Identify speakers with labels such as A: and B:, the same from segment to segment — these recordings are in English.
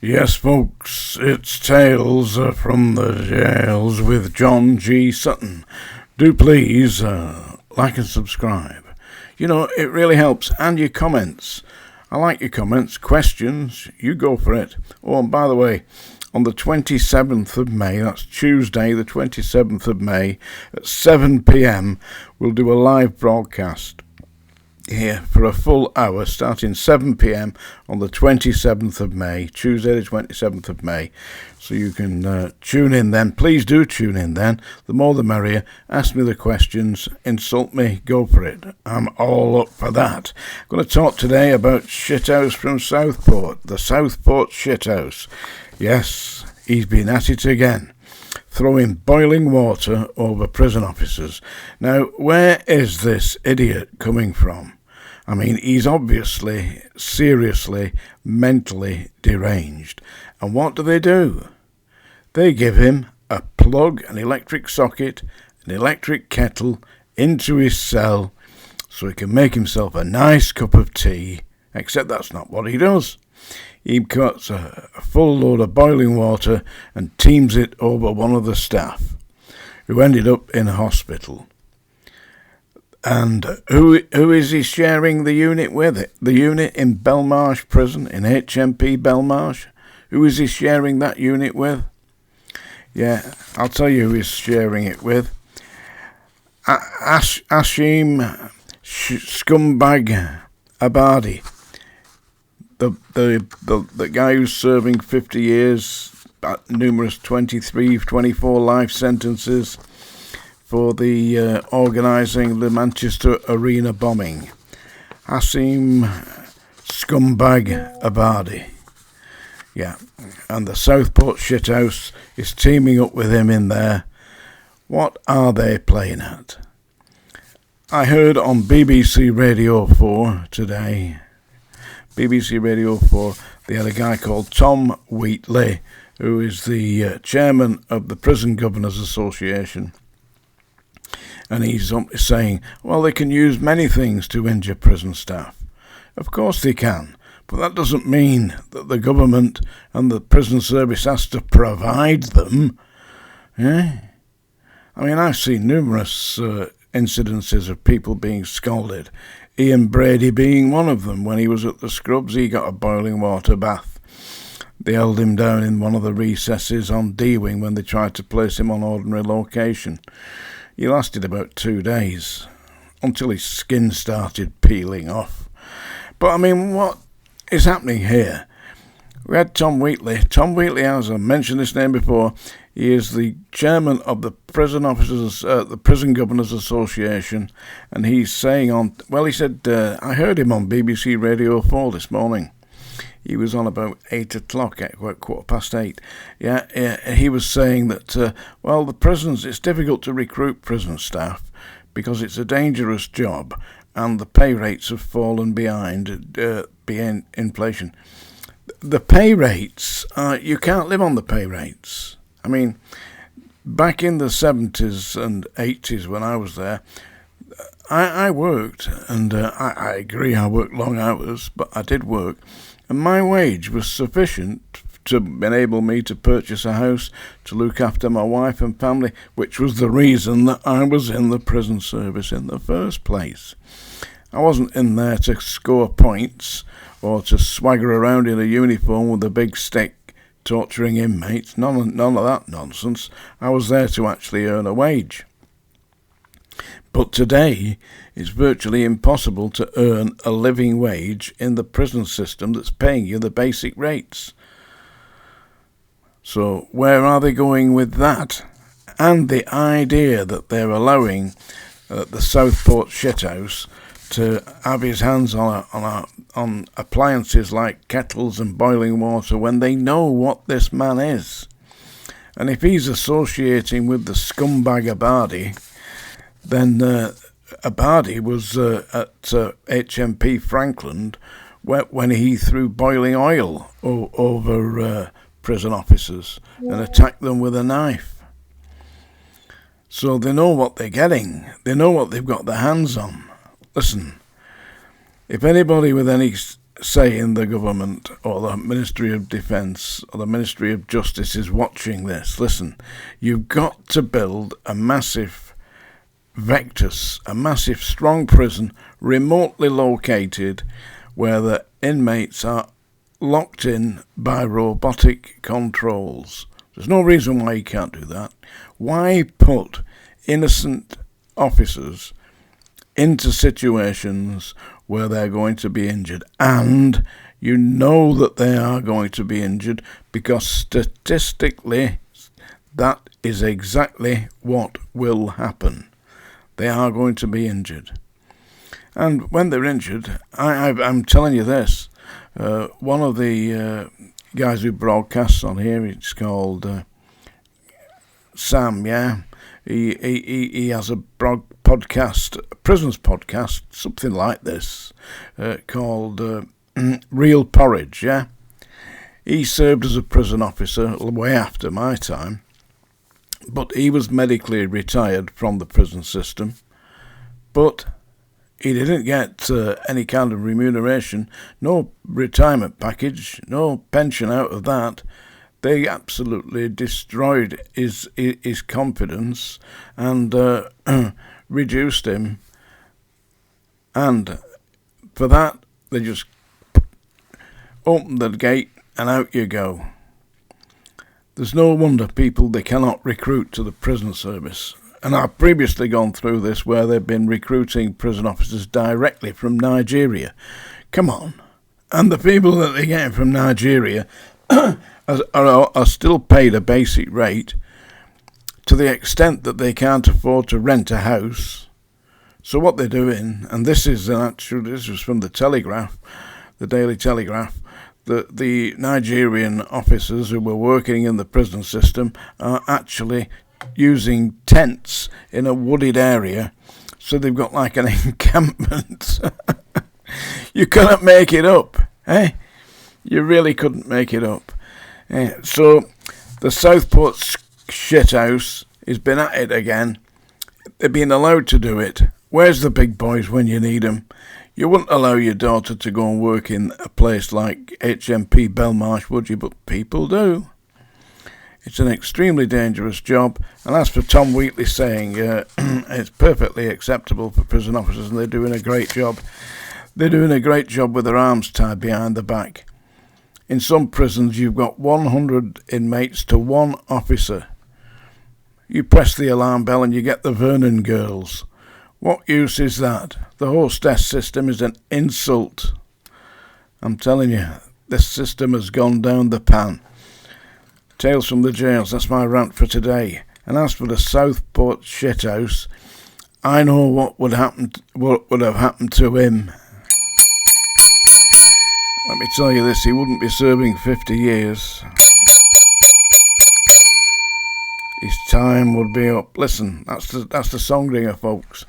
A: Yes, folks, it's Tales from the Jails with John G. Sutton. Do please like and subscribe. You know, it really helps. And your comments. I like your comments. Questions, you go for it. Oh, and by the way, on the 27th of May, that's Tuesday, the 27th of May, at 7 p.m, we'll do a live broadcast here for a full hour starting 7 p.m. on the 27th of May, Tuesday the 27th of May. So you can tune in then. Please do tune in then. The more the merrier. Ask me the questions. Insult me. Go for it. I'm all up for that. I'm going to talk today about Shithouse from Southport. The Southport Shithouse. Yes, he's been at it again. Throwing boiling water over prison officers. Now, where is this idiot coming from? I mean, he's obviously, seriously, mentally deranged. And what do? They give him a plug, an electric socket, an electric kettle into his cell so he can make himself a nice cup of tea, except that's not what he does. He cuts a full load of boiling water and teams it over one of the staff, who ended up in a hospital. And who is he sharing the unit with? The unit in BELLMARSH prison, in HMP BELLMARSH? Who is he sharing that unit with? Yeah, I'll tell you who he's sharing it with. Hashim Scumbag Abadi. The guy who's serving 50 years, numerous 23, 24 life sentences for the organising the Manchester Arena bombing. Hashim Scumbag Abadi. Yeah, and the Southport Shithouse is teaming up with him in there. What are they playing at? I heard on BBC Radio 4 today, BBC Radio 4, they had a guy called Tom Wheatley, who is the chairman of the Prison Governors Association. And he's saying, well, they can use many things to injure prison staff. Of course they can, but that doesn't mean that the government and the prison service has to provide them. Yeah? I mean, I've seen numerous incidences of people being scalded. Ian Brady being one of them. When he was at the Scrubs, he got a boiling water bath. They held him down in one of the recesses on D-Wing when they tried to place him on ordinary location. He lasted about 2 days, until his skin started peeling off. But I mean, what is happening here? We had Tom Wheatley. Tom Wheatley, as I mentioned this name before, he is the chairman of the Prison Officers, the Prison Governors Association, and he's saying he said, I heard him on BBC Radio 4 this morning. He was on about 8 o'clock, about 8:15. Yeah, he was saying that, the prisons, it's difficult to recruit prison staff because it's a dangerous job and the pay rates have fallen behind inflation. The pay rates, you can't live on the pay rates. I mean, back in the 70s and 80s when I was there, I worked, and I agree I worked long hours, but I did work, and my wage was sufficient to enable me to purchase a house, to look after my wife and family, which was the reason that I was in the prison service in the first place. I wasn't in there to score points or to swagger around in a uniform with a big stick torturing inmates. None of that nonsense. I was there to actually earn a wage. But today, it's virtually impossible to earn a living wage in the prison system that's paying you the basic rates. So where are they going with that? And the idea that they're allowing the Southport Shithouse to have his hands on appliances like kettles and boiling water when they know what this man is. And if he's associating with the scumbag Abadi, then Abadi was at HMP Frankland when he threw boiling oil over prison officers and attacked them with a knife. So they know what they're getting. They know what they've got their hands on. Listen, if anybody with any saying the government or the Ministry of Defence or the Ministry of Justice is watching this. Listen, you've got to build a massive vectus, a massive strong prison remotely located where the inmates are locked in by robotic controls. There's no reason why you can't do that. Why put innocent officers into situations where they're going to be injured? And you know that they are going to be injured because statistically that is exactly what will happen. They are going to be injured. And when they're injured, I'm telling you this, one of the guys who broadcasts on here, it's called Sam, yeah? He has a podcast, a prisons podcast, something like this, called Real Porridge, yeah? He served as a prison officer way after my time, but he was medically retired from the prison system, but he didn't get any kind of remuneration, no retirement package, no pension out of that. They absolutely destroyed his confidence and reduced him. And for that, they just opened the gate and out you go. There's no wonder they cannot recruit to the prison service. And I've previously gone through this where they've been recruiting prison officers directly from Nigeria. Come on. And the people that they're getting from Nigeria are still paid a basic rate to the extent that they can't afford to rent a house. So what they're doing, and this was from the Telegraph, the Daily Telegraph, the Nigerian officers who were working in the prison system are actually using tents in a wooded area, so they've got like an encampment. You couldn't make it up, eh? You really couldn't make it up. So the Southport shithouse has been at it again. They've been allowed to do it. Where's the big boys when you need them? You wouldn't allow your daughter to go and work in a place like HMP BELLMARSH, would you? But people do. It's an extremely dangerous job, and as for Tom Wheatley saying it's perfectly acceptable for prison officers and they're doing a great job. They're doing a great job with their arms tied behind the back. In some prisons you've got 100 inmates to one officer. You press the alarm bell and you get the Vernon girls. What use is that? The hostess system is an insult. I'm telling you, this system has gone down the pan. Tales from the jails, that's my rant for today. And as for the Southport shithouse, I know what would have happened to him. Let me tell you this, he wouldn't be serving 50 years. His time would be up. Listen, that's the song ringer, folks.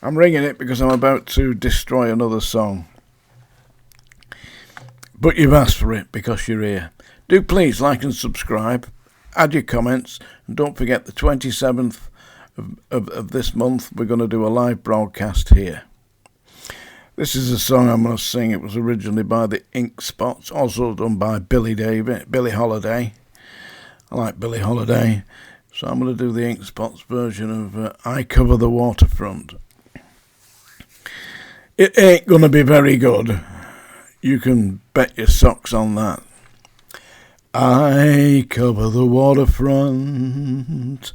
A: I'm ringing it because I'm about to destroy another song. But you've asked for it because you're here. Do please like and subscribe, add your comments, and don't forget the 27th of this month we're going to do a live broadcast here. This is a song I'm going to sing. It was originally by the Ink Spots, also done by Billy Holiday. I like Billy Holiday, so I'm going to do the Ink Spots version of I Cover the Waterfront. It ain't going to be very good. You can bet your socks on that. I cover the waterfront,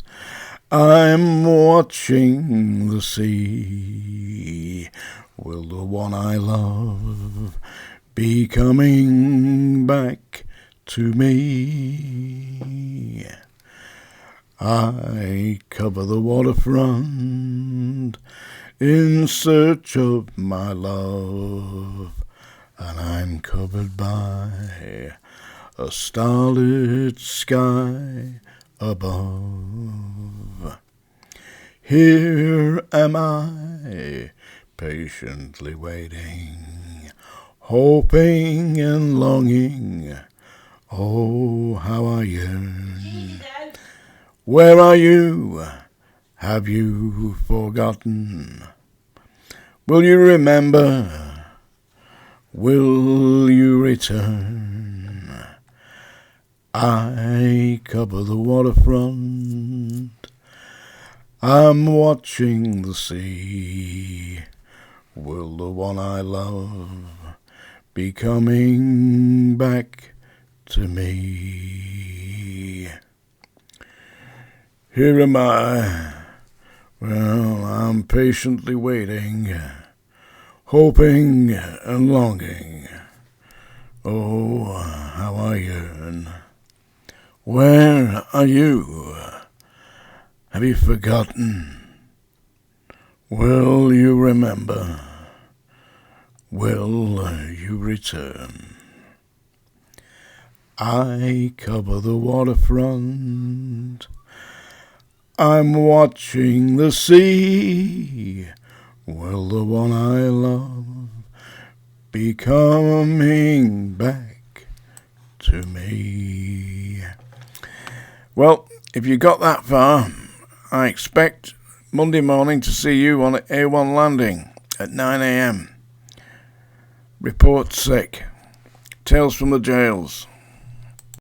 A: I'm watching the sea. Will the one I love be coming back to me? I cover the waterfront in search of my love, and I'm covered by a starlit sky above. Here am I, patiently waiting, hoping and longing. Oh, how I yearn. Where are you? Have you forgotten? Will you remember will you return? I cover the waterfront, I'm watching the sea. Will the one I love be coming back to me? Here am I, well, I'm patiently waiting, hoping and longing. Oh, how I yearn. Where are you? Have you forgotten? Will you remember? Will you return? I cover the waterfront, I'm watching the sea. Will the one I love be coming back to me? Well, if you got that far, I expect Monday morning to see you on A1 landing at 9 a.m. Report sick. Tales from the jails.